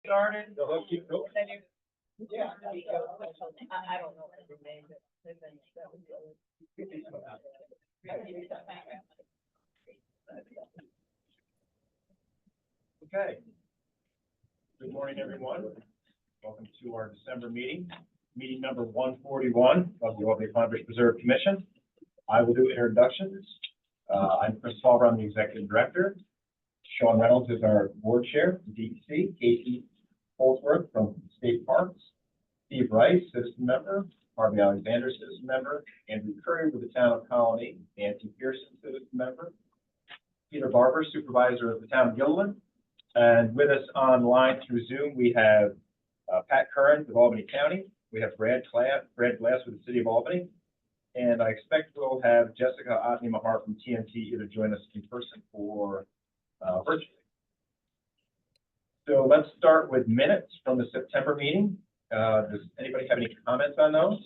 started. No, keep going. And then yeah. I don't know. Okay. Good morning, everyone. Welcome to our December meeting number 141 of the Albany Pine Bush Preserve Commission. I will do introductions. I'm Chris Falber, I'm the Executive Director. Sean Reynolds is our Board Chair, DEC. Casey Holdsworth from State Parks. Steve Rice, Citizen Member. Harvey Alexander, Citizen Member. Andrew Curry with the Town of Colony. Nancy Pearson, Citizen Member. Peter Barber, Supervisor of the Town of Gilliland. And with us online through Zoom, we have Pat Curran with Albany County. We have Brad Glass with the City of Albany. And I expect we'll have Jessica Otney Mahar from TNT either join us in person or virtually. So let's start with minutes from the September meeting. Does anybody have any comments on those?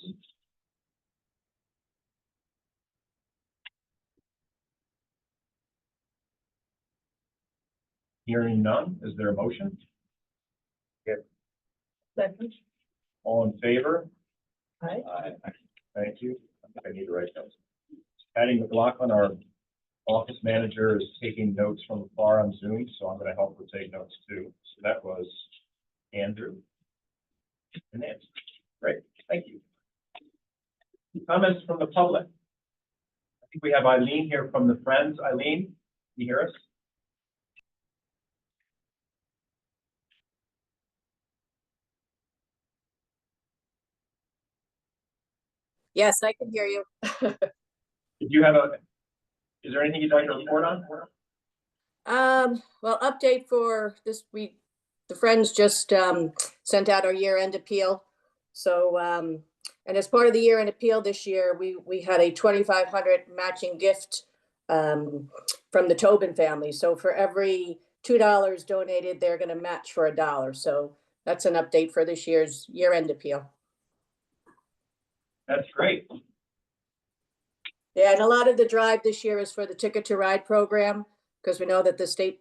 Hearing none, is there a motion? Yep. Second. All in favor? Aye. Thank you. I need to write those. Patty McLaughlin, our office manager, is taking notes from afar on Zoom, so I'm going to help her take notes too. So that was Andrew and Nancy. Great, thank you. Comments from the public. I think we have Eileen here from the Friends. Eileen, can you hear us? Yes, I can hear you. Did you have is there anything you'd like to report on? Well, update for this week. The Friends just sent out our year-end appeal. So, and as part of the year-end appeal this year, we had a $2,500 matching gift from the Tobin family. So for every $2 donated, they're going to match for $1. So that's an update for this year's year-end appeal. That's great. Yeah, and a lot of the drive this year is for the Ticket to Ride program, because we know that the state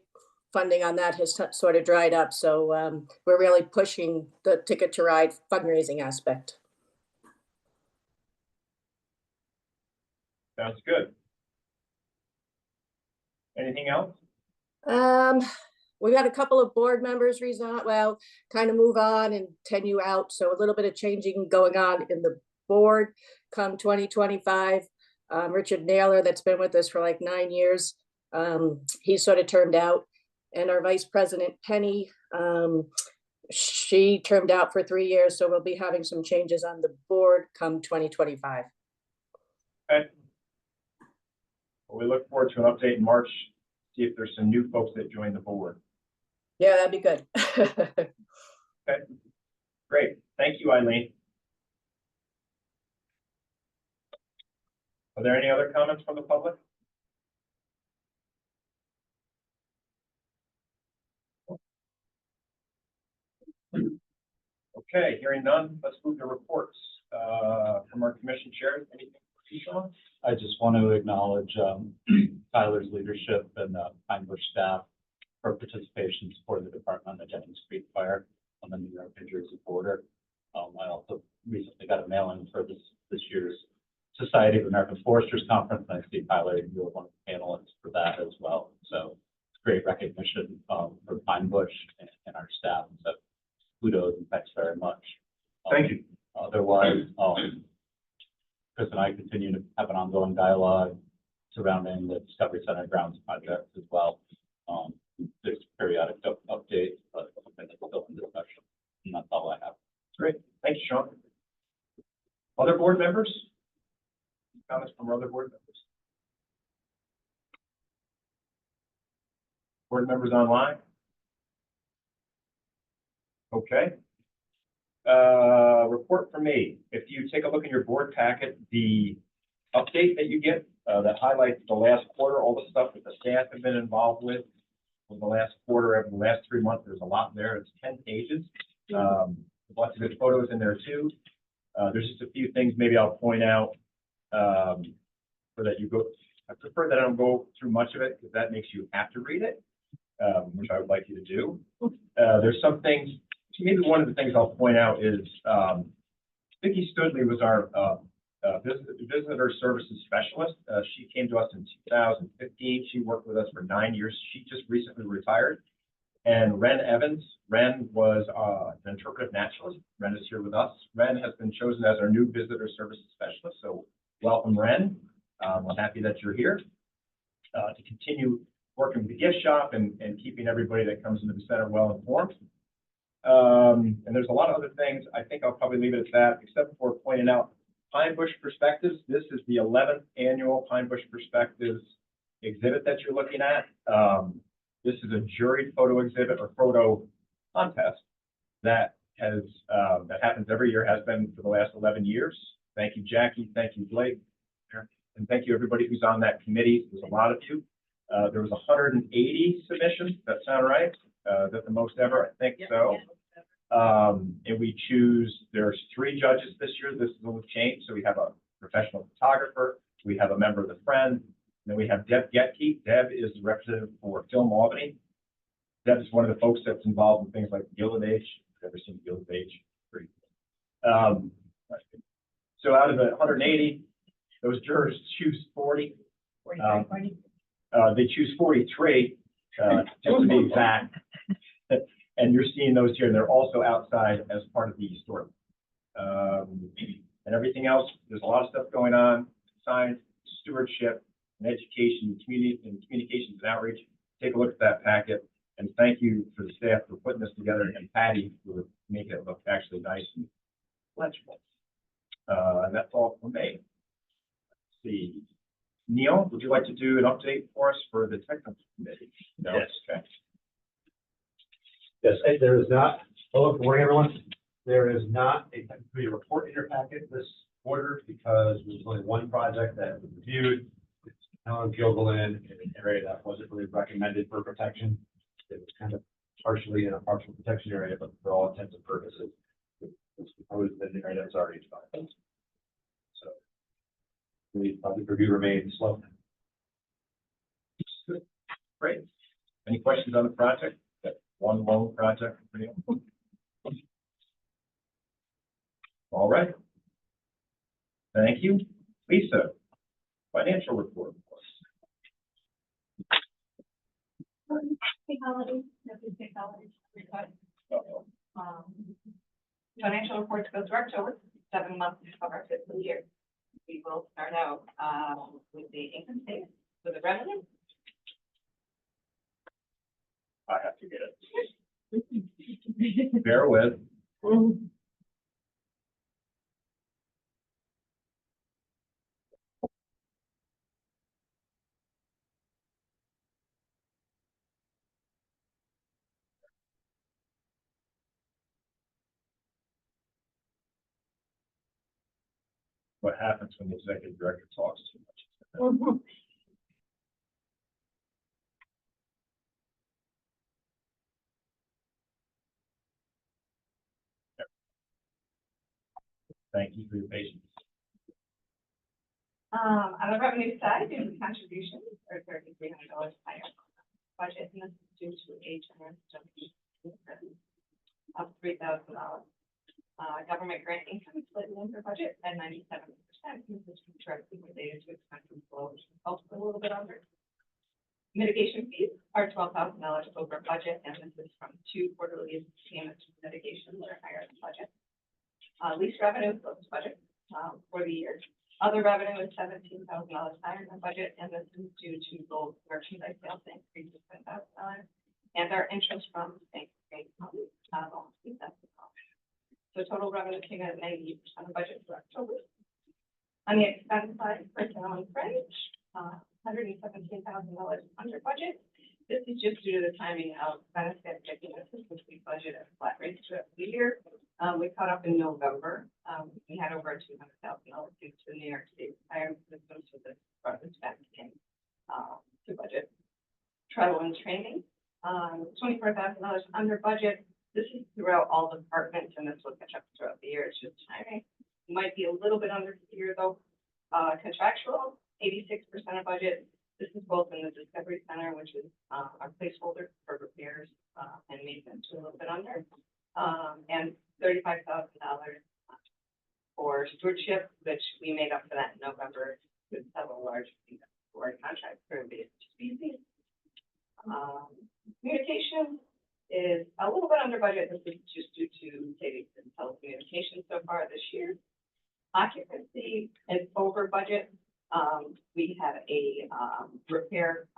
funding on that has sort of dried up. So we're really pushing the Ticket to Ride fundraising aspect. Sounds good. Anything else? We got a couple of board members resign, well, kind of move on and tenure out. So a little bit of changing going on in the board come 2025. Richard Naylor, that's been with us for like 9 years, he's sort of termed out. And our vice president, Penny, she termed out for 3 years. So we'll be having some changes on the board come 2025. Okay. Well, we look forward to an update in March, see if there's some new folks that join the board. Yeah, that'd be good. Okay, great. Thank you, Eileen. Are there any other comments from the public? Okay, hearing none, let's move to reports from our commission chairs. Anything for you, Sean? I just want to acknowledge Tyler's leadership and the Pine Bush staff for participation and support of the department on the Jennings Creek fire on the New York New Jersey border. I also recently got a mail-in for this year's Society of American Foresters Conference, and I see Tyler, you were one of the panelists for that as well. So it's great recognition for Pine Bush and our staff. So kudos and thanks very much. Thank you. Otherwise, Chris and I continue to have an ongoing dialogue surrounding the Discovery Center grounds project as well. There's periodic updates, but something that's still in discussion. And that's all I have. Great. Thank you, Sean. Other board members? Comments from other board members? Board members online? Okay. Report from me. If you take a look in your board packet, the update that you get that highlights the last quarter, all the stuff that the staff have been involved with for the last quarter, over the last 3 months, there's a lot there. It's 10 pages. Lots of good photos in there too. There's just a few things maybe I'll point out so that you go. I prefer that I don't go through much of it because that makes you have to read it, which I would like you to do. There's some things maybe one of the things I'll point out is, Vicki Studley was our, visitor services specialist. She came to us in 2015. She worked with us for 9 years. She just recently retired. And Ren Evans, Ren was an interpretive naturalist. Ren is here with us. Ren has been chosen as our new visitor services specialist. So welcome, Ren. I'm happy that you're here to continue working with the gift shop and keeping everybody that comes into the center well informed. And there's a lot of other things. I think I'll probably leave it at that, except for pointing out Pine Bush Perspectives. This is the 11th annual Pine Bush Perspectives exhibit that you're looking at. This is a juried photo exhibit or photo contest that has that happens every year, has been for the last 11 years. Thank you, Jackie. Thank you, Blake. And thank you, everybody who's on that committee. There's a lot of you. There was 180 submissions. That sound right? Is that the most ever? I think so. And we choose, there's 3 judges this year. This is a little change. So we have a professional photographer, we have a member of the Friend, and then we have Deb Getke. Deb is the representative for Film Albany. Deb is one of the folks that's involved in things like Gilded Age. If you've ever seen Gilded Age? Pretty cool. So out of the 180, those jurors choose 40. They choose 43, just to be exact. And you're seeing those here, and they're also outside as part of the story. And everything else, there's a lot of stuff going on, science, stewardship, and education, community, and communications and outreach. Take a look at that packet, and thank you for the staff for putting this together, and Patty for making it look actually nice and legible. And that's all from me. Let's see. Neil, would you like to do an update for us for the technical committee? No? Yes. Okay. Yes, there is not, hello, good morning, everyone. There is not a technically report in your packet this quarter because there's only one project that was reviewed. It's Helen Gilgalin in an area that wasn't really recommended for protection. It was kind of partially in a partial protection area, but for all intents and purposes, it's proposed in the area that's already defined. So the public review remains slow. Great. Any questions on the project? That one lone project? All right. Thank you. Lisa, financial report. Happy holidays, happy holidays, everybody. Financial reports go through October, 7 months of our fiscal year. We will start out with the income statement, with the revenue. I have to get it. Bear with. What happens when the executive director talks too much? Thank you for your patience. On the revenue side, the contributions are $3,300 higher. Budget, and this is due to a generous of $3,000. Government grant income is slightly under budget at 97%. This is directly related to expenses flow, which is also a little bit under. Mitigation fees are $12,000 over budget, and this is from 2 quarterly payments for mitigation that are higher than budget. Lease revenue is close to budget for the year. Other revenue is $17,000 higher than budget, and this is due to gold merchandise sales increase of $10,000, and our interest from bank rate loans. So total revenue came in at 98% of budget for October. On the expense side, personnel and fringe, $117,000 under budget. This is just due to the timing of benefit bonuses, which we budget at flat rates throughout the year. We caught up in November. We had over $200,000 due to the New York State retirement system, so this brought us back in to budget. Travel and training, $24,000 under budget. This is throughout all departments, and this will catch up throughout the year. It's just timing. It might be a little bit under here though. Contractual, 86% of budget. This is both in the Discovery Center, which is our placeholder for repairs and maintenance, a little bit under. and $35,000 for stewardship, which we made up for that in November with several large board contracts for invasive species. Communication is a little bit under budget. This is just due to savings in telecommunications so far this year. Occupancy is over budget. We had a repair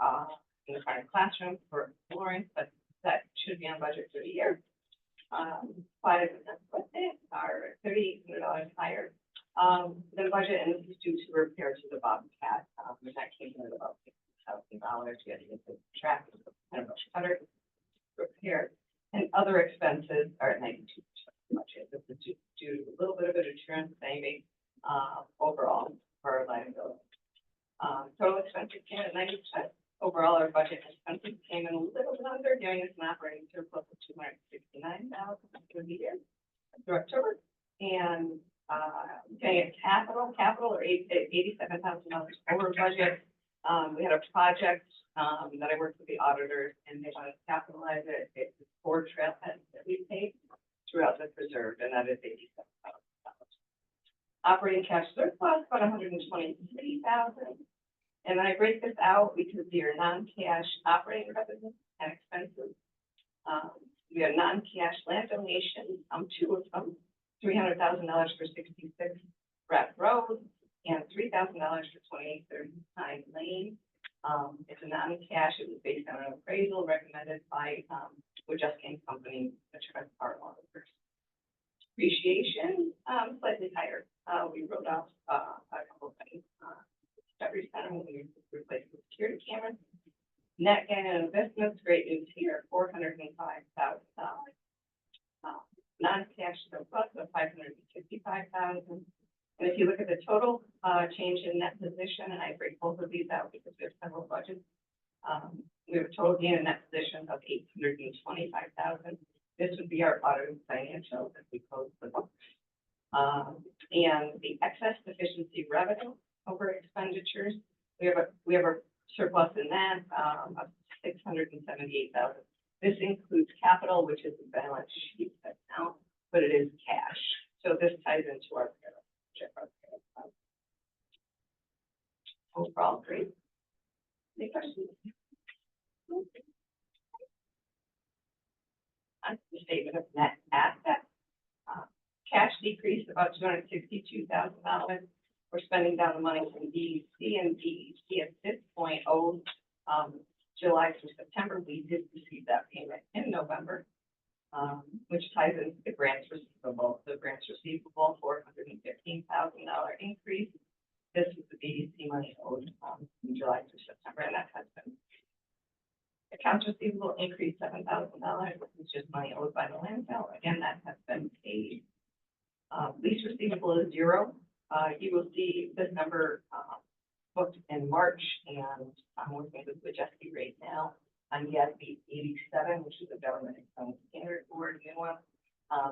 in the front classroom for flooring, but that should be on budget for the year. Five equipment are $3,800 higher than budget, and this is due to repair to the Bobcat. That came in at about $60,000. We had to get the track kind of cutter repair, and other expenses are at 92% of budget. This is due to a little bit of an insurance saving overall for our liability. Total expenses came at 90%. Overall, our budget expenses came in a little bit under, giving us an operating surplus of $269,000 for the year through October. And getting at capital or $87,000 over budget. We had a project that I worked with the auditors, and they wanted to capitalize it. It's 4 trailheads that we paid throughout the preserve, and that is $87,000. Operating cash surplus about $123,000. And I break this out because they are non-cash operating revenues and expenses. We have non-cash land donations, 2 of them, $300,000 for 66 Brett Road and $3,000 for 2839 Lane. It's a non-cash. It was based on an appraisal recommended by Wojcicki Company, which are our auditors. Depreciation, slightly higher. We wrote off a couple of things. Discovery Center, we replaced the security cameras. Net gain and investments, great news here, $405,000. Non-cash surplus of $565,000. And if you look at the total change in net position, and I break both of these out because there's several budgets, we have a total gain in net position of $825,000. This would be our audited financials if we close the books. And the excess deficiency revenue over expenditures, we have a surplus in that of $678,000. This includes capital, which is the balance sheet account, but it is cash. So this ties into our payroll. Overall, great. Any questions? On the statement of net assets, cash decreased about $262,000. We're spending down the money from DEC, and DEC at this point owes July through September. We did receive that payment in November, which ties into the grants receivable. The grants receivable, $415,000 increase. This is the DEC money owed from July through September, and that has been. Accounts receivable increased $7,000. This is just money owed by the landfill. Again, that has been paid. Lease receivable is 0. You will see this number booked in March, and I'm working with Wojcicki right now on GASB 87, which is a government expense standard board new one.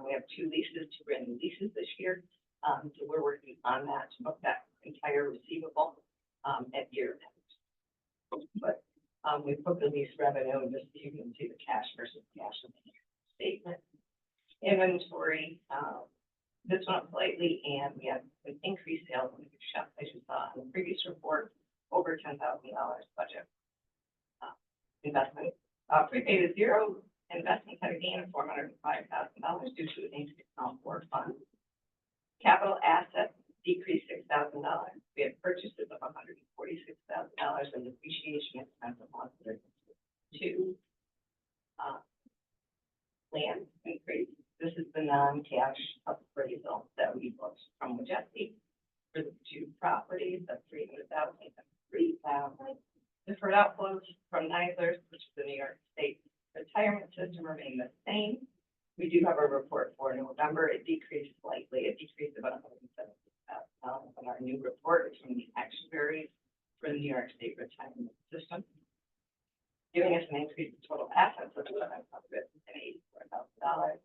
We have 2 leases, 2 brand new leases this year. So we're working on that to book that entire receivable at year end. But we booked the lease revenue, and just so you can see the cash versus cash in the statement. Inventory. This one up slightly, and we have an increased sales in the shop, as you saw in the previous report, over $10,000 budget. Investment, prepaid is 0. Investments had a gain of $405,000 due to an increase in all 4 funds. Capital assets decreased $6,000. We had purchases of $146,000 and depreciation expense of $102,000. Land increase. This is the non-cash appraisal that we booked from Wojcicki for the 2 properties of $300,000 and $3,000. Deferred outflows from NISER, which is the New York State retirement system, remain the same. We do have a report for November. It decreased slightly. It decreased about $170,000 on our new report. It's from the actuaries for the New York State retirement system, giving us an increase in total assets of $184,000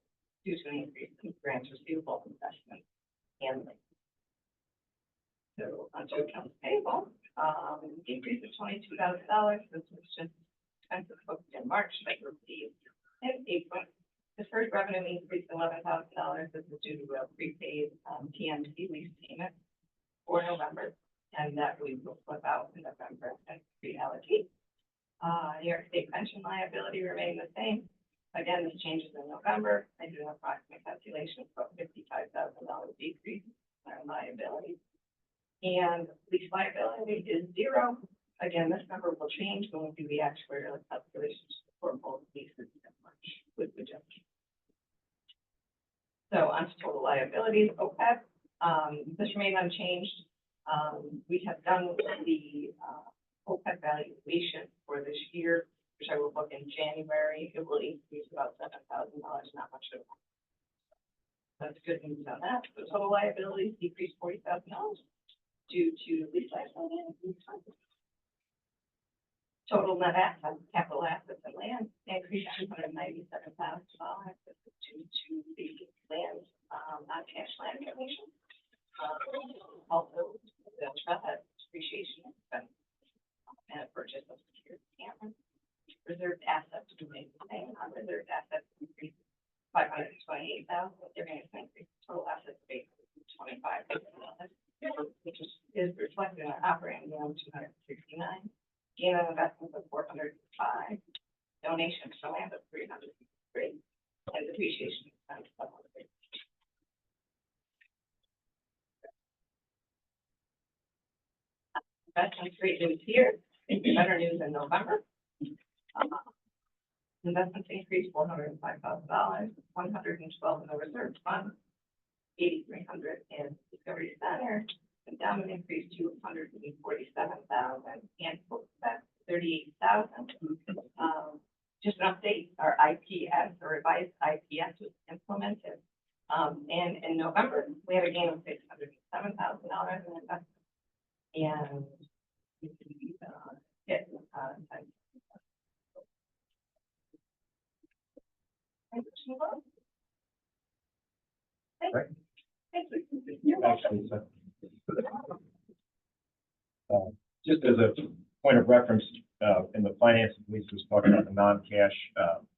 due to an increase in grants receivable, investment, and link. So onto accounts payable, increase of $22,000. This was just expenses booked in March that were received in April. Deferred revenue increased $11,000. This is due to a prepaid TMC lease payment for November, and that we will flip out in November and reallocate. New York State pension liability remained the same. Again, this changes in November. I did an approximate calculation for $55,000 decrease in our liability. And lease liability is zero. Again, this number will change when we do the actuarial calculations for both leases and March with the judge. So on to total liabilities, OPEB, this remained unchanged. We have done the OPEB valuation for this year, which I will book in January. It will increase about $7,000, not much of it. That's good news on that. So total liabilities decreased $40,000 due to lease liability and lease funding. Total net assets, capital assets and land increased $297,000 due to the land, non-cash land donation. Also, the trust has depreciation expense and a purchase of security cameras. Reserved assets remain the same. Unreserved assets increased $528,000. They're going to increase total assets base $25,000, which is reflected in our operating income $269. Gain on investments of $405, donations to land of $303, and depreciation expense of $100. Investments great news here, better news in November. Investments increased $405,000, $112 in the reserve fund, $8,300 in Discovery Center. Endowment increased to $147,000 and $38,000. Just an update, our IPS, the revised IPS was implemented. And in November, we had a gain of $607,000 in investment. And we hit Right. Thank you. You're welcome. Actually, just as a point of reference, in the finance, Lisa was talking about the non-cash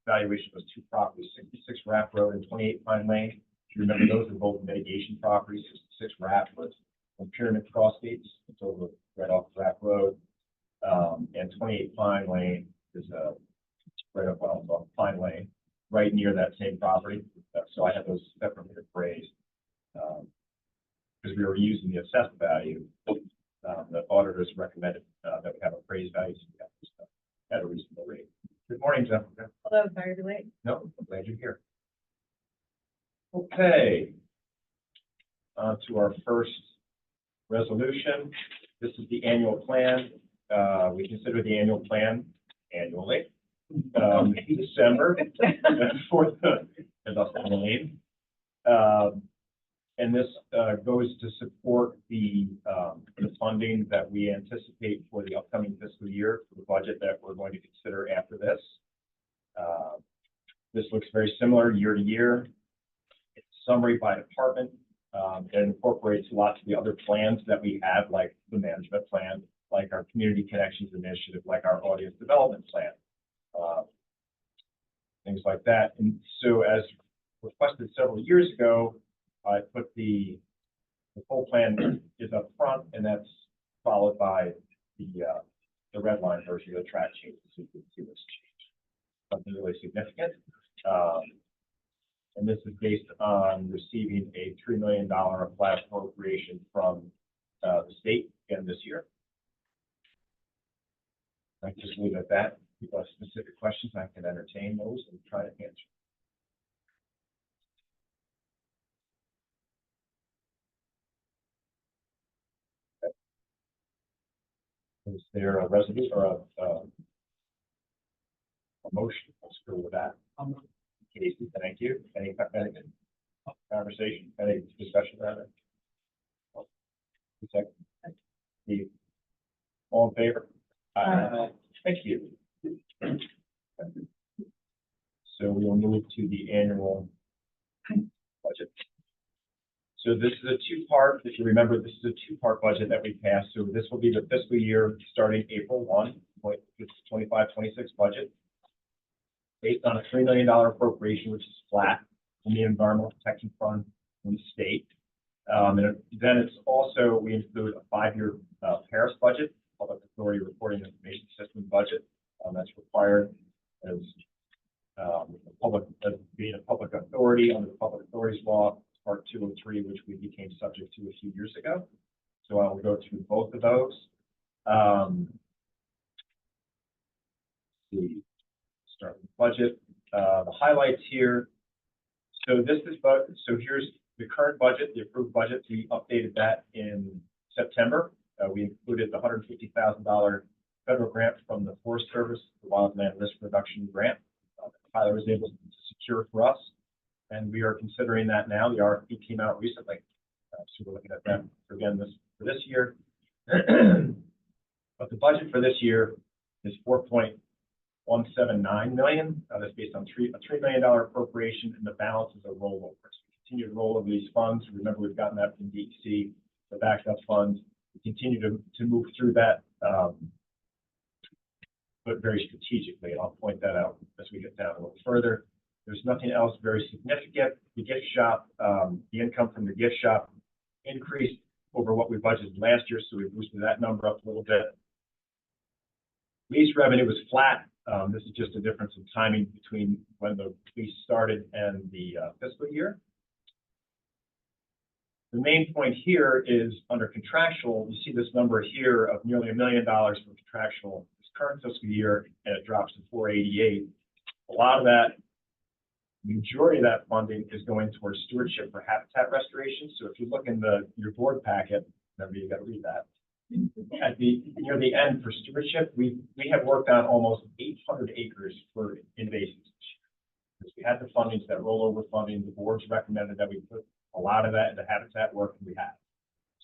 valuation of those two properties, 66 Rapp Road and 28 Pine Lane. If you remember, those are both mitigation properties. 66 Rapp was on Pyramid Cross Gates, it's over right off Rapp Road. And 28 Pine Lane is right up off Pine Lane, right near that same property. So I have those separately appraised. Because we were using the assessed value, the auditors recommended that we have appraised values at a reasonable rate. Good morning, Jessica. Hello, sorry to be late. No, I'm glad you're here. Okay. On to our first resolution. This is the annual plan. We consider the annual plan annually. December for the industrial lane. And this goes to support the funding that we anticipate for the upcoming fiscal year for the budget that we're going to consider after this. This looks very similar year to year. It's a summary by department. It incorporates lots of the other plans that we have, like the management plan, like our community connections initiative, like our audience development plan, things like that. And so, as requested several years ago, I put the full plan is up front, and that's followed by the red line version of the track changes. So you can see this change, something really significant. And this is based on receiving a $3 million flat appropriation from the state again this year. I can just leave it at that. If people have specific questions, I can entertain those and try to answer. Is there a resolution or a motion? Let's go with that. Casey, thank you. Any conversation, any discussion around it? Second. Steve. All in favor? Thank you. So we will move to the annual budget. So this is a two-part, if you remember, this is a two-part budget that we passed. So this will be the fiscal year starting April 1, it's 25-26 budget. based on a $3 million appropriation, which is flat from the Environmental Protection Fund from the state. And then it's also, we include a 5-year Paris budget, Public Authority Reporting Information System budget. That's required as being a public authority under the Public Authorities Law, Part 203, which we became subject to a few years ago. So I will go through both of those. Start with the budget. The highlights here. So this is, so here's the current budget, the approved budget. We updated that in September. We included the $150,000 federal grant from the Forest Service, the Wildland Risk Reduction Grant. Tyler was able to secure for us, and we are considering that now. The RFP came out recently, so we're looking at that again for this year. But the budget for this year is $4.179 million. That's based on a $3 million appropriation, and the balance is a rollover. So we continue to roll over these funds. Remember, we've gotten that from DEC, the backed up funds. We continue to move through that, but very strategically. And I'll point that out as we get down a little further. There's nothing else very significant. The gift shop, the income from the gift shop increased over what we budgeted last year, so we boosted that number up a little bit. Lease revenue was flat. This is just a difference in timing between when the lease started and the fiscal year. The main point here is under contractual, you see this number here of nearly $1 million for contractual this current fiscal year, and it drops to 488. A lot of that, the majority of that funding is going towards stewardship for habitat restoration. So if you look in your board packet, remember you got to read that. At near the end for stewardship, we have worked on almost 800 acres for invasives this year. Because we had the fundings, that rollover funding, the boards recommended that we put a lot of that into habitat work, and we have.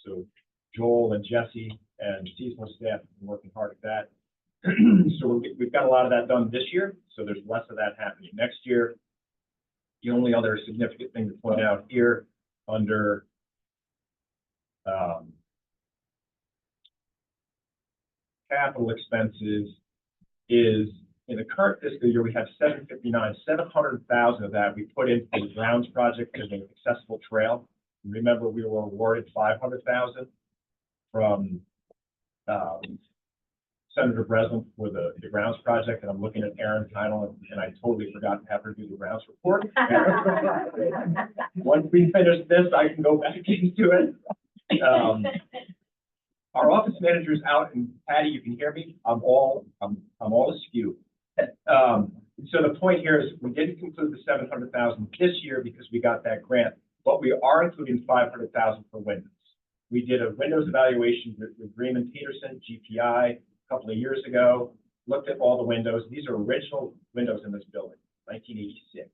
So Joel and Jesse and seasonal staff have been working hard at that. So we've got a lot of that done this year, so there's less of that happening next year. The only other significant thing to point out here under capital expenses is in the current fiscal year, we have 759, 700,000 of that we put into the grounds project as an accessible trail. Remember, we were awarded 500,000 from Senator Breslin for the grounds project, and I'm looking at Erin Keinel, and I totally forgot to have her do the grounds report. Once we finish this, I can go back into it. Our office manager's out, and Patty, you can hear me. I'm all askew. So the point here is we didn't conclude the 700,000 this year because we got that grant, but we are including 500,000 for windows. We did a windows evaluation with Green Peterson, GPI, a couple of years ago, looked at all the windows. These are original windows in this building, 1986.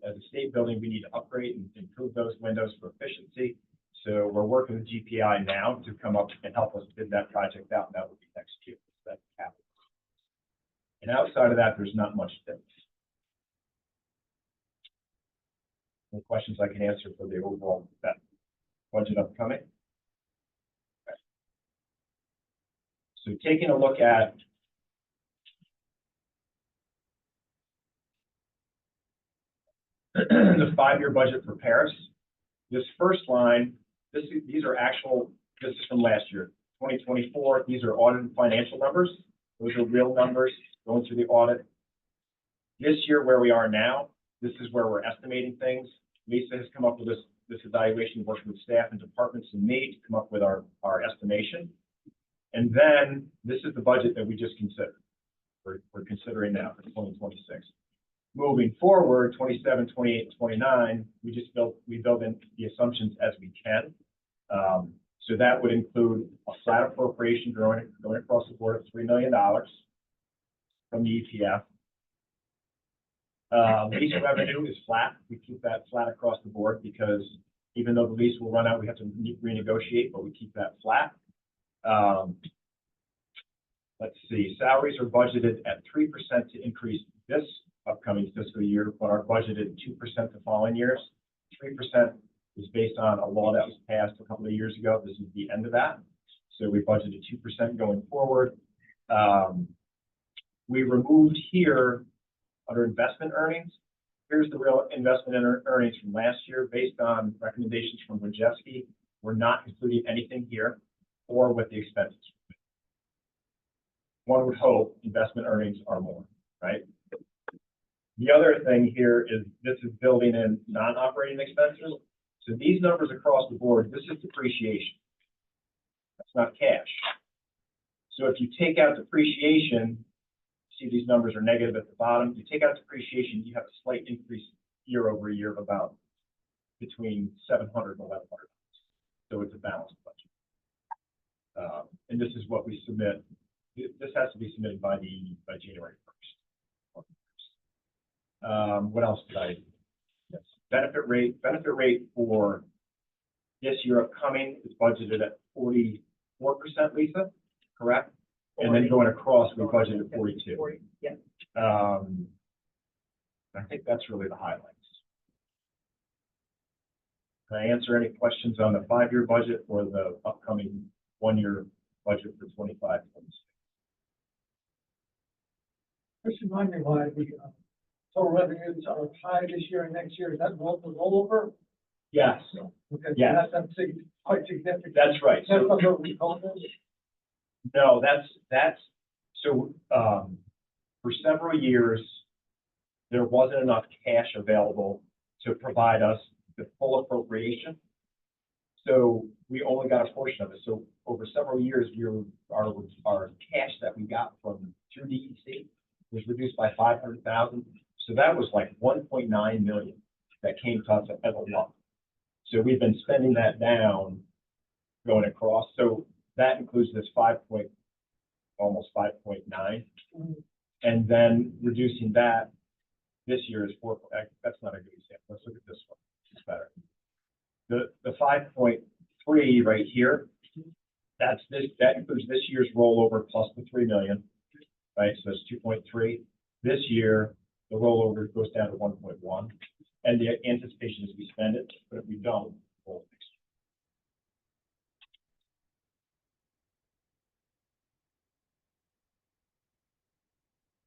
As a state building, we need to upgrade and improve those windows for efficiency. So we're working with GPI now to come up and help us bid that project out, and that will be next year. That's capital. And outside of that, there's not much difference. Any questions I can answer for the overall that budget upcoming? Okay. So taking a look at the 5-year budget for Paris, this first line, these are actual, this is from last year, 2024. These are audited financial numbers. Those are real numbers going through the audit. This year, where we are now, this is where we're estimating things. Lisa has come up with this evaluation, working with staff and departments and me to come up with our estimation. And then this is the budget that we just considered. We're considering now for 2026. Moving forward, 27, 28, 29, we build in the assumptions as we can. So that would include a flat appropriation going across the board of $3 million from the ETF. Lease revenue is flat. We keep that flat across the board because even though the lease will run out, we have to renegotiate, but we keep that flat. Let's see, salaries are budgeted at 3% to increase this upcoming fiscal year, but are budgeted 2% the following years. 3% is based on a law that was passed a couple of years ago. This is the end of that. So we budgeted 2% going forward. We removed here Under investment earnings, here's the real investment earnings from last year based on recommendations from Wojcicki. We're not including anything here or with the expenses. One would hope investment earnings are more, right? The other thing here is this is building in non-operating expenses. So these numbers across the board, this is depreciation. That's not cash. So if you take out depreciation, see these numbers are negative at the bottom. You take out depreciation, you have a slight increase year over year of about between $700 and $1,100. So it's a balanced budget. And this is what we submit. This has to be submitted by January 1st. What else did I? Yes. Benefit rate for this year upcoming is budgeted at 44%, Lisa, correct? And then going across, we budgeted 42. Yeah. I think that's really the highlights. Can I answer any questions on the 5-year budget or the upcoming 1-year budget for 25, 26? Just remind me why the total revenues are high this year and next year. Is that rollover? Yes, Okay, Yeah. That's quite significant. that's right. That's So, what we call this. no, that's, so, for several years, there wasn't enough cash available to provide us the full appropriation. So we only got a portion of it. So over several years, our cash that we got from through DEC was reduced by 500,000. So that was like 1.9 million that came to us as a lump. So we've been spending that down going across. So that includes this almost 5.9. And then reducing that this year is 4. That's not a good example. Let's look at this one. It's better. The 5.3 right here, that includes this year's rollover plus the 3 million, right? So that's 2.3. This year, the rollover goes down to 1.1. And the anticipation is we spend it, but if we don't, we'll next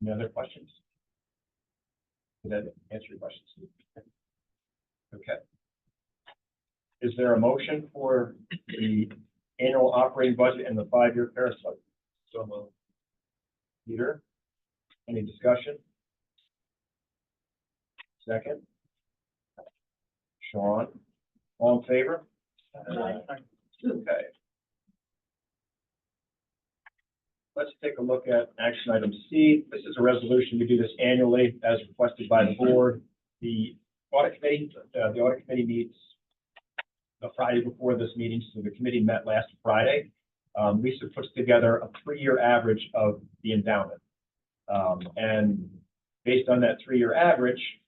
year. Any other questions? Did that answer your questions? Okay. Is there a motion for the annual operating budget and the 5-year Paris budget? So moved. Peter, any discussion? Second. Sean, all in favor? Okay. Let's take a look at action item C. This is a resolution. We do this annually as requested by the board. The audit committee meets the Friday before this meeting, so the committee met last Friday. Lisa puts together a 3-year average of the endowment. And based on that 3-year average,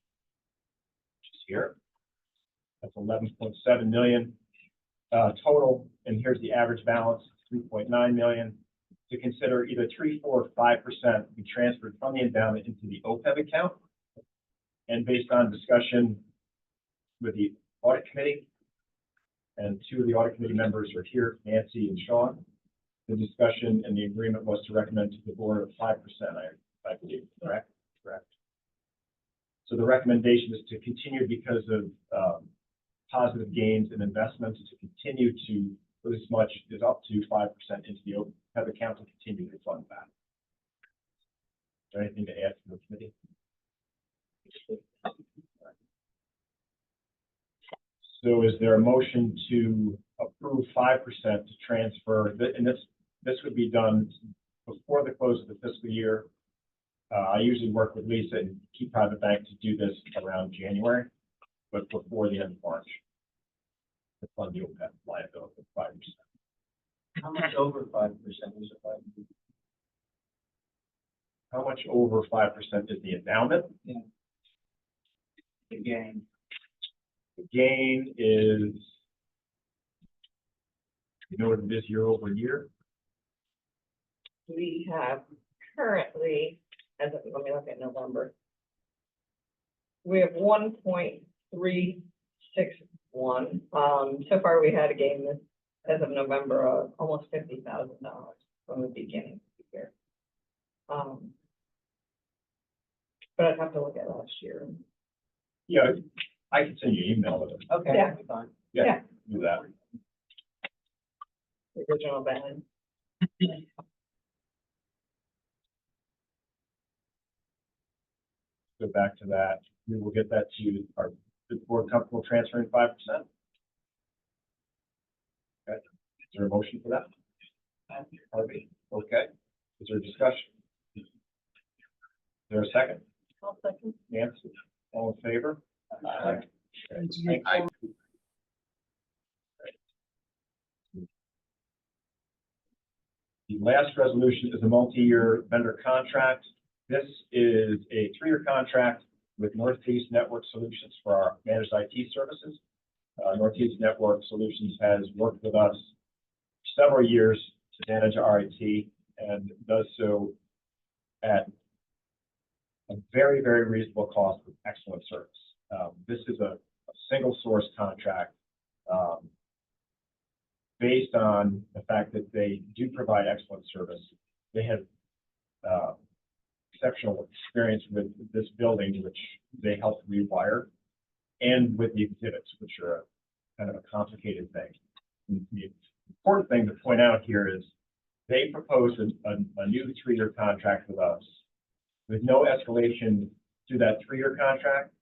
which is here, that's 11.7 million total, and here's the average balance, 3.9 million. To consider either 3%, 4%, or 5% be transferred from the endowment into the OPEB account. And based on discussion with the audit committee, and 2 of the audit committee members are here, Nancy and Sean, the discussion and the agreement was to recommend to the board of 5%, I believe, correct? Correct. So the recommendation is to continue because of positive gains in investments to continue to put as much as up to 5% into the OPEB account to continue to fund that. Is there anything to add from the committee? So is there a motion to approve 5% to transfer, and this would be done before the close of the fiscal year. I usually work with Lisa and Key Private Bank to do this around January, but before the end of March. To fund the OPEB liability of 5%. How much over 5% is it? How much over 5% is the endowment? The gain. The gain is, you know what it is year over year? We have currently, let me look at November. We have 1.361. So far we had a gain this, as of November, of almost $50,000 from the beginning of the year. But I'd have to look at last year. Yeah, I can send you an email with it. Okay, Yeah. that's fine. Yeah. Do that. The original band. Go back to that. We will get that to you. Are the board comfortable transferring 5%? Okay. Is there a motion for that? Harvey? Okay. Is there a discussion? Is there a second? I'll second. Nancy? All in favor? Aye. Thank you. The last resolution is a multi-year vendor contract. This is a 3-year contract with Northeast Network Solutions for our managed IT services. Northeast Network Solutions has worked with us several years to manage our IT and does so at a very, very reasonable cost with excellent service. This is a single source contract based on the fact that they do provide excellent service. They have exceptional experience with this building, which they helped rewire, and with the exhibits, which are a kind of a complicated thing. And the important thing to point out here is they proposed a new 3-year contract with us with no escalation to that 3-year contract,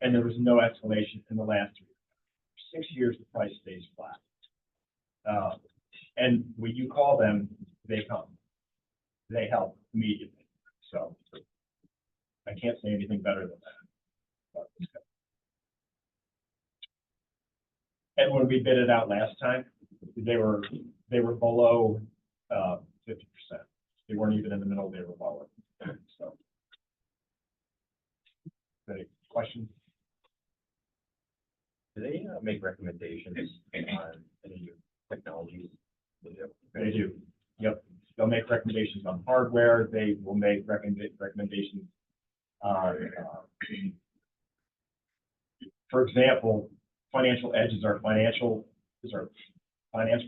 and there was no escalation in the last 3 years. For 6 years, the price stays flat. And when you call them, they come. They help immediately. So I can't say anything better than that. And when we bid it out last time, they were below 50%. They weren't even in the middle, they were lower. So any questions? Do they make recommendations on any new technologies? They do. Yep. They'll make recommendations on hardware. They will make recommendations on, for example, Financial Edge is our finance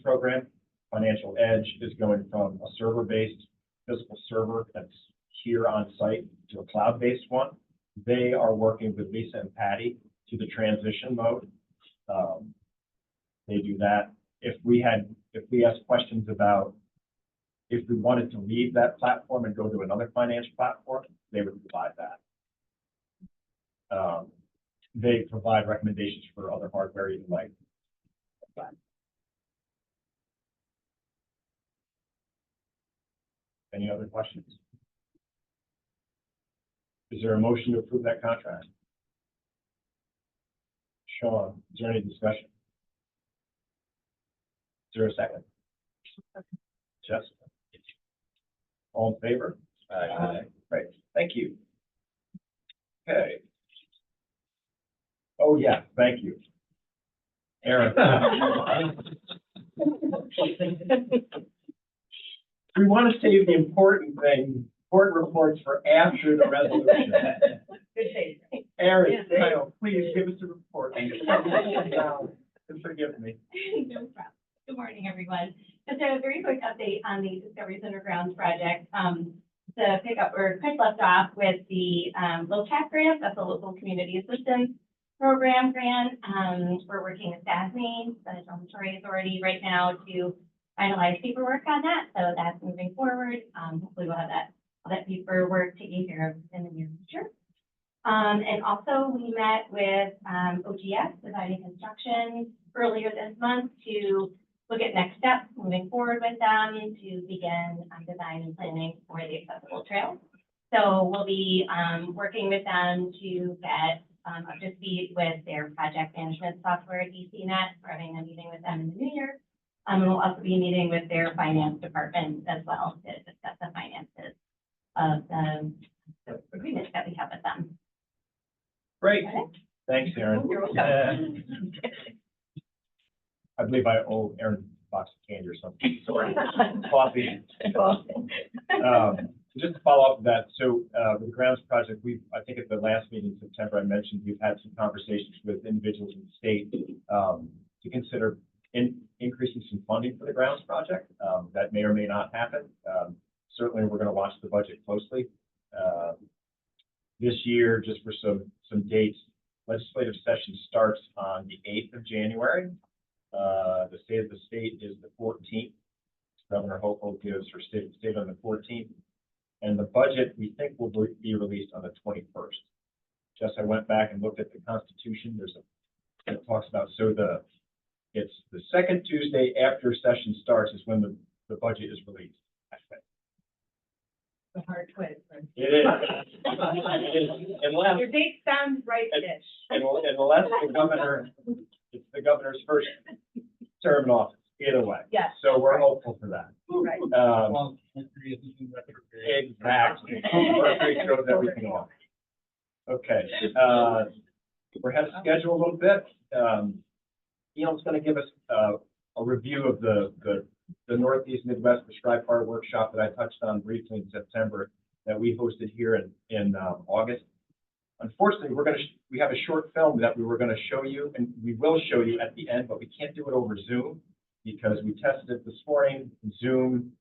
program. Financial Edge is going from a server-based physical server that's here on site to a cloud-based one. They are working with Lisa and Patty to the transition mode. They do that. If we ask questions about if we wanted to leave that platform and go to another finance platform, they would provide that. They provide recommendations for other hardware you like. Any other questions? Is there a motion to approve that contract? Sean, is there any discussion? Is there a second? Jessica? All in favor? Aye. Great, thank you. Okay. Oh, yeah, thank you. Aaron. We want to save the important reports for after the resolution. Good taste. Aaron, Yeah. Kyle, please give us a report. And forgive me. No problem. Good morning, everyone. Just a very quick update on the Discovery Center Grounds project. To pick up where Chris left off with the LoCAP grant, that's the Local Community Assistance Program grant. We're working with SASME, the Dormitory Authority, right now to finalize paperwork on that. So that's moving forward. Hopefully we'll have all that paperwork taken care of in the near future. And also we met with OGS, Designing Construction, earlier this month to look at next steps moving forward with them to begin design and planning for the accessible trail. So we'll be working with them to get up to speed with their project management software, DCNet. We're having a meeting with them in the new year. And we'll also be meeting with their finance department as well to discuss the finances of the agreements that we have with them. Great, Okay. thanks, Aaron. You're welcome. I believe I owe Aaron a box of candy or something. Sorry. Coffee. Just to follow up with that, so with the grounds project, I think at the last meeting in September, I mentioned we've had some conversations with individuals in the state to consider increasing some funding for the grounds project. That may or may not happen. Certainly, we're going to watch the budget closely. This year, just for some dates, legislative session starts on the 8th of January. The state of the state is the 14th. Governor Hochul gives her state on the 14th. And the budget, we think, will be released on the 21st. Just I went back and looked at the Constitution. It talks about, it's the second Tuesday after session starts is when the budget is released. The hard twist. It is. Unless, Your date sounds right-ish. unless it's the governor's first term in office, either way. Yes. So we're hopeful for that. Right. Exactly. Mercury throws everything off. Okay, we're ahead of schedule a little bit. Neil's going to give us a review of the Northeast Midwest Prescribed Fire Workshop that I touched on briefly in September that we hosted here in August. Unfortunately, we have a short film that we were going to show you, and we will show you at the end, but we can't do it over Zoom because we tested it this morning. Zoom,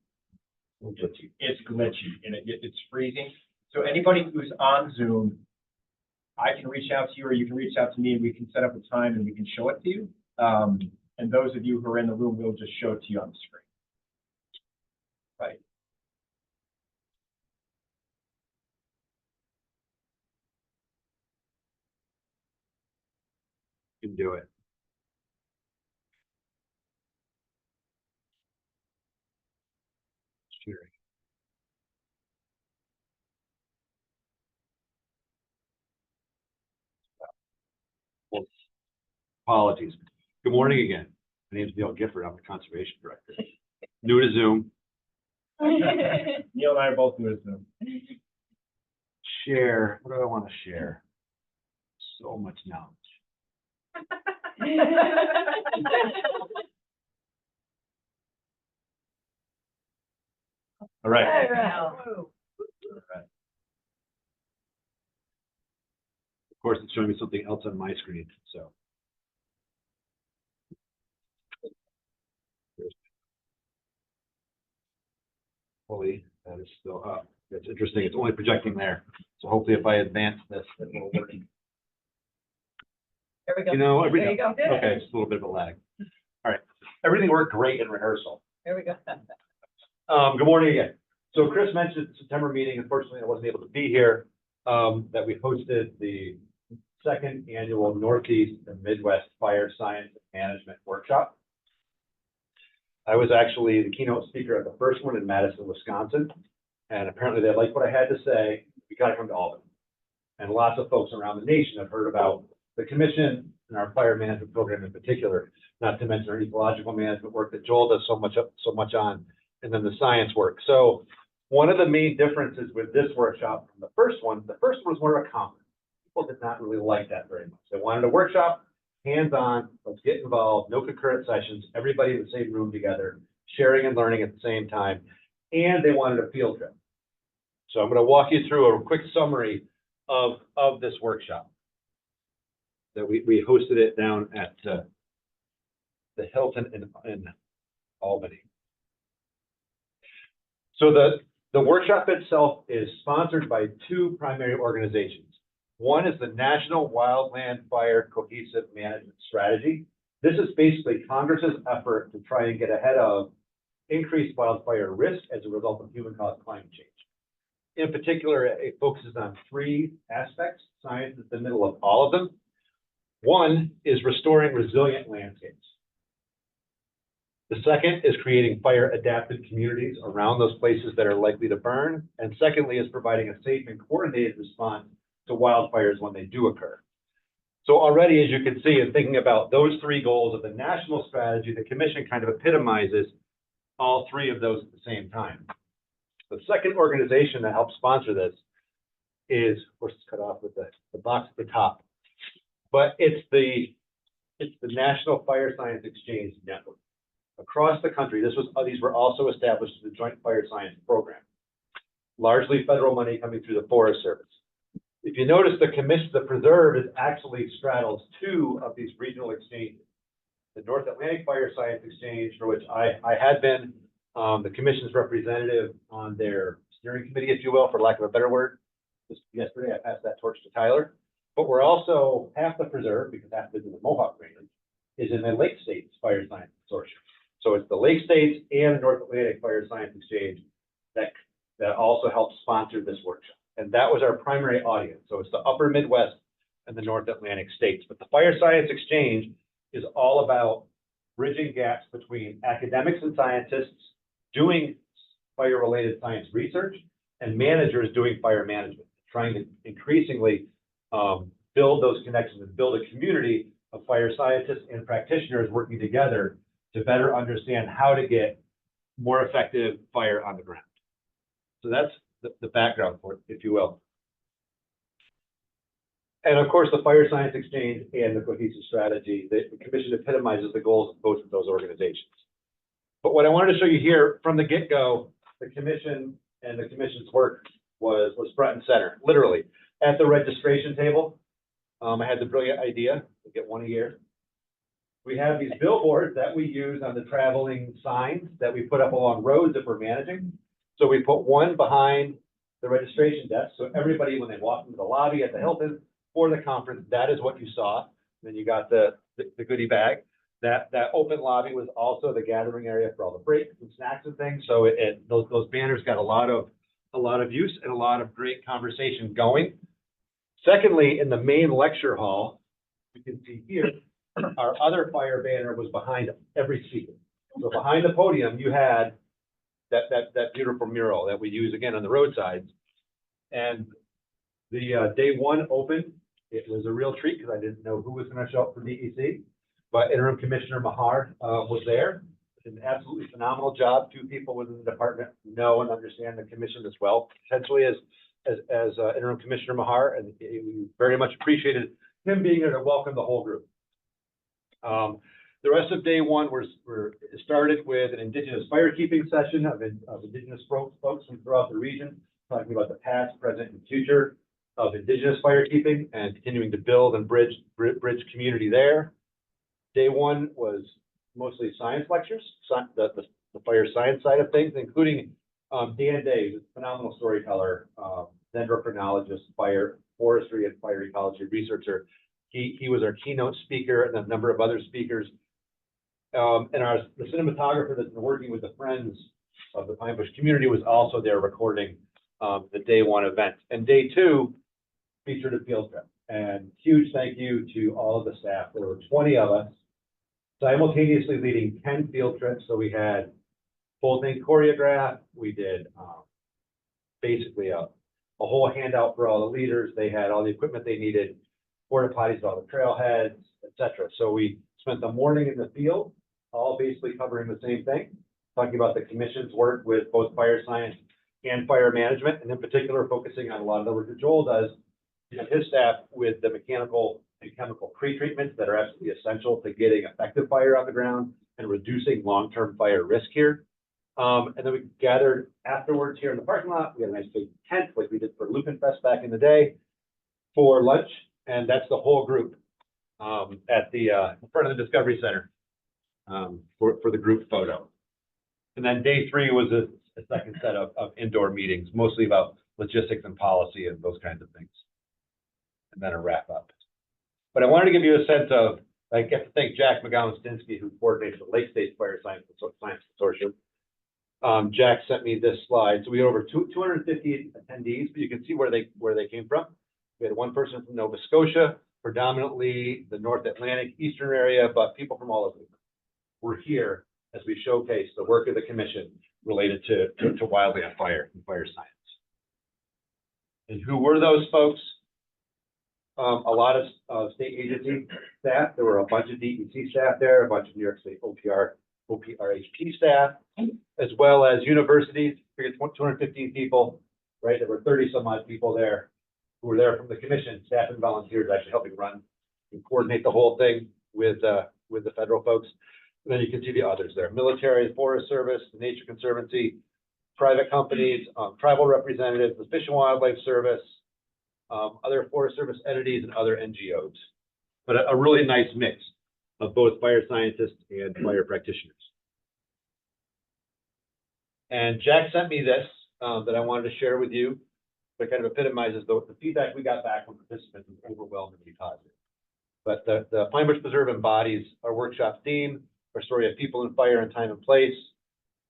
it's glitchy and it's freezing. So anybody who's on Zoom, I can reach out to you or you can reach out to me and we can set up a time and we can show it to you. And those of you who are in the room, we'll just show it to you on the screen. Right. You can do it. Sharing. Well, apologies. Good morning again. My name is Neil Gifford. I'm the Conservation Director. New to Zoom. Neil and I are both new to Zoom. Share. What do I want to share? So much knowledge. All right. Of course, it's showing me something else on my screen. So. Hopefully, that is still up. That's interesting. It's only projecting there. So hopefully, if I advance this, it will work. There we go. You know, There you go. okay, just a little bit of a lag. All right, everything worked great in rehearsal. There we go. Good morning again. So Chris mentioned the September meeting. Unfortunately, I wasn't able to be here. That we hosted the second annual Northeast and Midwest Fire Science Management Workshop. I was actually the keynote speaker at the first one in Madison, Wisconsin, and apparently they liked what I had to say. We got to come to Albany, and lots of folks around the nation have heard about the commission and our fire management program in particular. Not to mention our ecological management work that Joel does so much on, and then the science work. So one of the main differences with this workshop from the first one was more of a conference. People did not really like that very much. They wanted a workshop, hands-on, let's get involved, no concurrent sessions, everybody in the same room together, sharing and learning at the same time, and they wanted a field trip. So I'm going to walk you through a quick summary of this workshop. That we hosted it down at the Hilton in Albany. So the workshop itself is sponsored by two primary organizations. One is the National Wildland Fire Cohesive Management Strategy. This is basically Congress's effort to try and get ahead of increased wildfire risk as a result of human-caused climate change. In particular, it focuses on three aspects. Science is the middle of all of them. One is restoring resilient landscapes. The second is creating fire-adapted communities around those places that are likely to burn. And secondly is providing a safe and coordinated response to wildfires when they do occur. So already, as you can see, in thinking about those three goals of the national strategy, the commission kind of epitomizes all three of those at the same time. The second organization that helps sponsor this is, of course, it's cut off with the box at the top, but it's the National Fire Science Exchange Network. Across the country, these were also established as the Joint Fire Science Program, largely federal money coming through the Forest Service. If you notice, the preserve is actually straddles two of these regional exchanges. The North Atlantic Fire Science Exchange, for which I had been the commission's representative on their steering committee, if you will, for lack of a better word. just yesterday, I passed that torch to Tyler. But we're also, half the preserve, because half is in the Mohawk Range, is in the Lake States Fire Science Consortium. So it's the Lake States and the North Atlantic Fire Science Exchange that also helped sponsor this workshop. And that was our primary audience. So it's the upper Midwest and the North Atlantic states. But the Fire Science Exchange is all about bridging gaps between academics and scientists doing fire-related science research and managers doing fire management, trying to increasingly build those connections and build a community of fire scientists and practitioners working together to better understand how to get more effective fire on the ground. So that's the background for it, if you will. And of course, the Fire Science Exchange and the cohesive strategy, the commission epitomizes the goals of both of those organizations. But what I wanted to show you here from the get-go, the commission and the commission's work was front and center, literally. At the registration table, I had the brilliant idea to get one a year. We have these billboards that we use on the traveling signs that we put up along roads that we're managing. So we put one behind the registration desk. So everybody, when they walk into the lobby at the Hilton for the conference, that is what you saw. Then you got the goodie bag. That open lobby was also the gathering area for all the breaks and snacks and things. So those banners got a lot of use and a lot of great conversation going. Secondly, in the main lecture hall, you can see here, our other fire banner was behind every speaker. So behind the podium, you had that beautiful mural that we use again on the roadsides. And the day one open, it was a real treat because I didn't know who was going to show up for DEC, but Interim Commissioner Mahar was there. Did an absolutely phenomenal job. Two people within the department know and understand the commission as well, potentially as Interim Commissioner Mahar, and we very much appreciated him being there to welcome the whole group. The rest of day one started with an Indigenous firekeeping session of Indigenous folks from throughout the region, talking about the past, present, and future of Indigenous firekeeping and continuing to build and bridge community there. Day one was mostly science lectures, the fire science side of things, including Dan Day, who's a phenomenal storyteller, dendrochronologist, fire forestry and fire ecology researcher. He was our keynote speaker, and a number of other speakers. And the cinematographer that's been working with the Friends of the Pine Bush community was also there recording the day one event. And day two featured a field trip. And huge thank you to all of the staff. There were 20 of us simultaneously leading 10 field trips. So we had full thing choreographed. We did basically a whole handout for all the leaders. They had all the equipment they needed, porta potties, all the trailheads, etc. So we spent the morning in the field, all basically covering the same thing, talking about the commission's work with both fire science and fire management, and in particular, focusing on a lot of the work that Joel does and his staff with the mechanical and chemical pre-treatments that are absolutely essential to getting effective fire on the ground and reducing long-term fire risk here. And then we gathered afterwards here in the parking lot. We had a nice big tent like we did for Lupin Fest back in the day for lunch, and that's the whole group at the in front of the Discovery Center for the group photo. And then day three was a second set of indoor meetings, mostly about logistics and policy and those kinds of things. And then a wrap up. But I wanted to give you a sense of, I get to thank Jack McGowan-Stinsky, who coordinates the Lake State Fire Science Consortium. Jack sent me this slide. So we had over 250 attendees, but you can see where they came from. We had one person from Nova Scotia, predominantly the North Atlantic Eastern area, but people from all over. We're here as we showcase the work of the commission related to wildland fire and fire science. And who were those folks? A lot of state agency staff. There were a bunch of DEC staff there, a bunch of New York State OPRHP staff, as well as universities. Figured 215 people, right? There were 30 some odd people there who were there from the commission, staff and volunteers actually helping run and coordinate the whole thing with the federal folks. And then you can see the others there: military, Forest Service, the Nature Conservancy, private companies, tribal representatives, the Fish and Wildlife Service, other Forest Service entities, and other NGOs. But a really nice mix of both fire scientists and fire practitioners. And Jack sent me this that I wanted to share with you. but kind of epitomizes the feedback we got back from participants was overwhelmingly positive. But the Pine Bush Preserve embodies our workshop theme, our story of people in fire and time and place.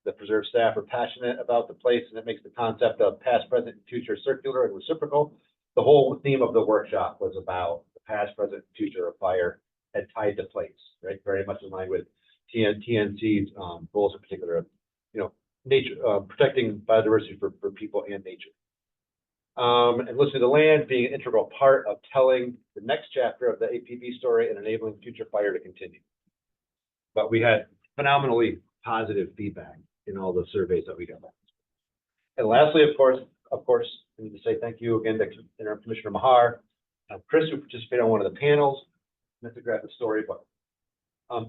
The Preserve staff are passionate about the place, and it makes the concept of past, present, and future circular and reciprocal. The whole theme of the workshop was about the past, present, and future of fire and tied to place, right? Very much in line with TNC's goals in particular of, nature, protecting biodiversity for people and nature. And listening to land being an integral part of telling the next chapter of the APB story and enabling future fire to continue. But we had phenomenally positive feedback in all the surveys that we got back. And lastly, of course, I need to say thank you again to Interim Commissioner Mahar, Chris, who participated on one of the panels. I meant to grab the storybook.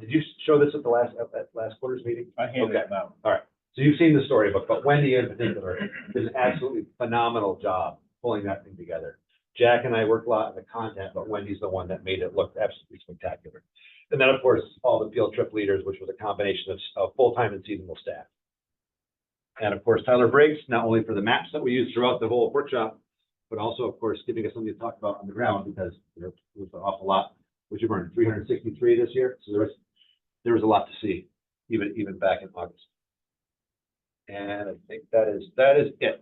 Did you show this at the last quarter's meeting? I handed it out. All right. So you've seen the storybook, but Wendy in particular did an absolutely phenomenal job pulling that thing together. Jack and I worked a lot on the content, but Wendy's the one that made it look absolutely spectacular. And then, of course, all the field trip leaders, which was a combination of full-time and seasonal staff. And of course, Tyler Briggs, not only for the maps that we used throughout the whole workshop, but also, of course, giving us something to talk about on the ground, because there was an awful lot, which you burned 363 this year. So there was a lot to see, even back in August. And I think that is it.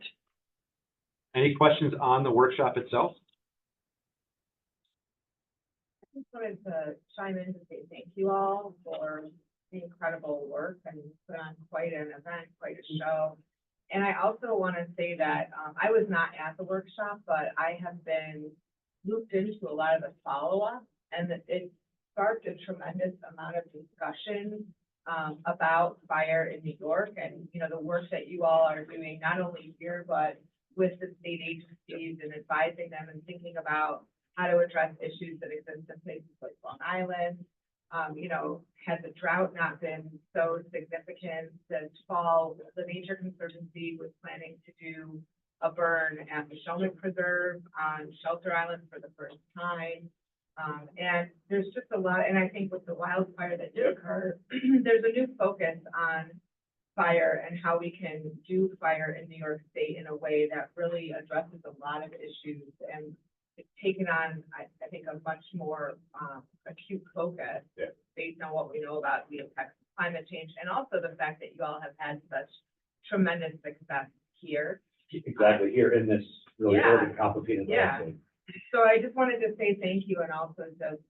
Any questions on the workshop itself? I just wanted to chime in to say thank you all for the incredible work and put on quite an event, quite a show. And I also want to say that I was not at the workshop, but I have been looped into a lot of the follow-up, and it sparked a tremendous amount of discussion about fire in New York, and the work that you all are doing, not only here, but with the state agencies and advising them and thinking about how to address issues that exist in places like Long Island. Had the drought not been so significant this fall, the Nature Conservancy was planning to do a burn at the Shellman Preserve on Shelter Island for the first time. And there's just a lot, and I think with the wildfire that did occur, there's a new focus on fire and how we can do fire in New York State in a way that really addresses a lot of issues, and it's taken on, I think, a much more acute focus based on what we know about the effects of climate change, and also the fact that you all have had such tremendous success here. Exactly, here in this really Yeah. urban, complicated Yeah. landscape. So I just wanted to say thank you, and also just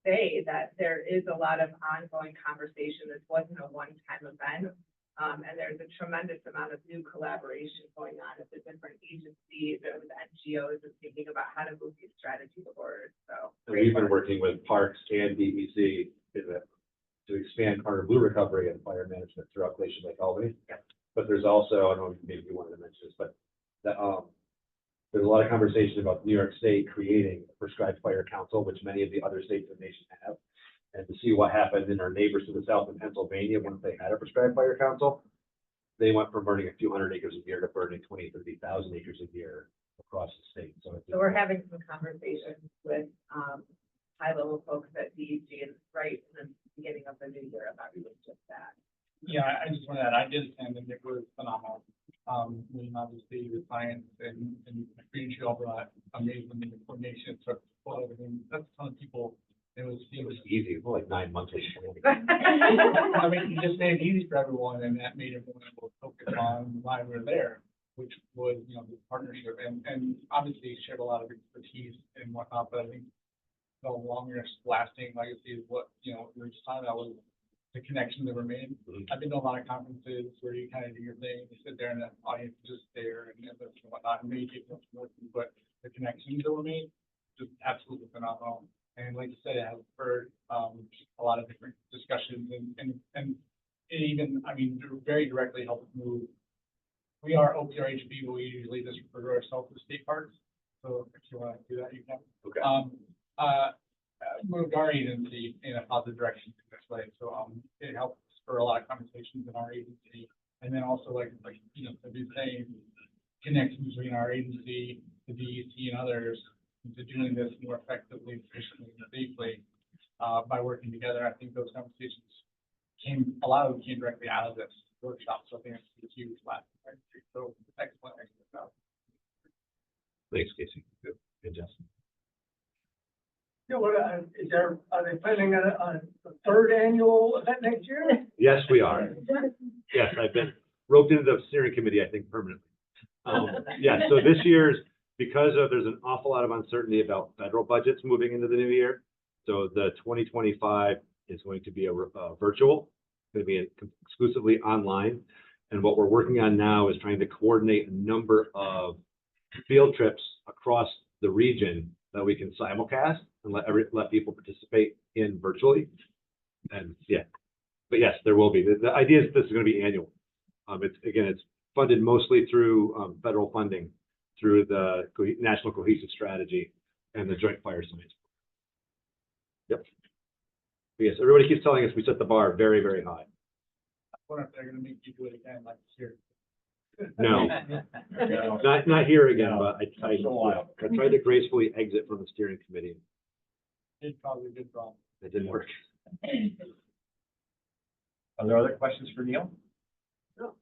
say that there is a lot of ongoing conversation. This wasn't a one-time event. And there's a tremendous amount of new collaboration going on at the different agencies and with NGOs and thinking about how to move these strategies forward. So And we've been working with Parks and DEC to expand Carter Blue recovery and fire management throughout Glacier Lake, Albany. Yep. But there's also, I don't know if maybe you wanted to mention this, but there's a lot of conversation about New York State creating a prescribed fire council, which many of the other states in the nation have. And to see what happened in our neighbors to the south in Pennsylvania when they had a prescribed fire council, they went from burning a few hundred acres a year to burning 20, 30,000 acres a year across the state. So we're having some conversations with high-level folks at DEC and right in the beginning of the new year about just that. Yeah, I just want to add, I did attend and it was phenomenal. Obviously the science and Green Shield brought amazing coordination, so everything. That's a ton of people. It was easy, like 9 months. I mean, you just made it easy for everyone, and that made everyone able to focus on why we're there, which was, the partnership, and obviously shared a lot of expertise and whatnot, but I think the longest lasting legacy is what, we were just talking about was the connection that remained. I've been to a lot of conferences where you kind of do your thing, you sit there and the audience is just there and listen and whatnot, and maybe people listen, but the connections that remain just absolutely phenomenal. And like you said, it has spurred a lot of different discussions and it even, very directly helped move. We are OPRHB, but we usually just refer to ourselves as state parks. So if you want to do that, you can. Okay. Moved our agency in a positive direction in this way. So it helped spur a lot of conversations in our agency. And then also like to be saying connections between our agency, the DEC and others, into doing this more effectively, efficiently, and safely by working together. I think those conversations a lot of them came directly out of this workshop. So I think it's a huge lesson. Right? So excellent. Thanks, Casey. Good. Good, Justin. Yeah, are they planning on a third annual event next year? Yes, we are. Yes, I've been roped into the steering committee, I think, permanently. Yeah, so this year's, because there's an awful lot of uncertainty about federal budgets moving into the new year. So the 2025 is going to be a virtual, going to be exclusively online. And what we're working on now is trying to coordinate a number of field trips across the region that we can simulcast and let people participate in virtually. And yeah, but yes, there will be. The idea is this is going to be annual. It's funded mostly through federal funding through the National Cohesive Strategy and the Joint Fire Science. Yep. But yes, everybody keeps telling us we set the bar very, very high. I wonder if they're gonna make you do it again like here. No, No. not here again, No, but I it's a while. tried to gracefully exit from the steering committee. Did probably a good job. It didn't work. Are there other questions for Neil? No.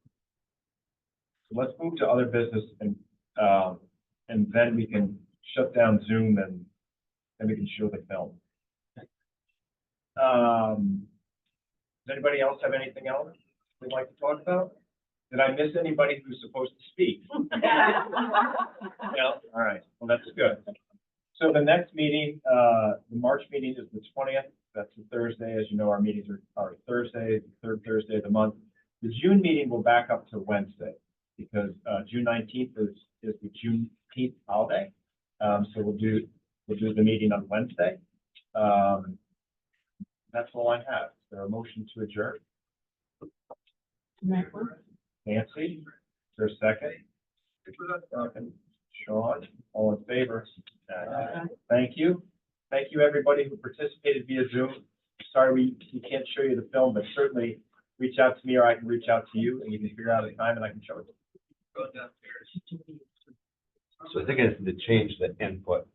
So let's move to other business and then we can shut down Zoom and then we can show the film. Does anybody else have anything else they'd like to talk about? Did I miss anybody who's supposed to speak? No? All right, well, that's good. So the next meeting, the March meeting is the 20th. That's a Thursday. As you know, our meetings are Thursday, the third Thursday of the month. The June meeting will back up to Wednesday because June 19th is the Juneteenth holiday. So we'll do the meeting on Wednesday. That's all I have. Is there a motion to adjourn? Nancy, is there a second? Second. Sean, all in favor? Thank you. Thank you, everybody who participated via Zoom. Sorry we can't show you the film, but certainly reach out to me or I can reach out to you and you can figure out a time and I can show it. So I think I need to change the input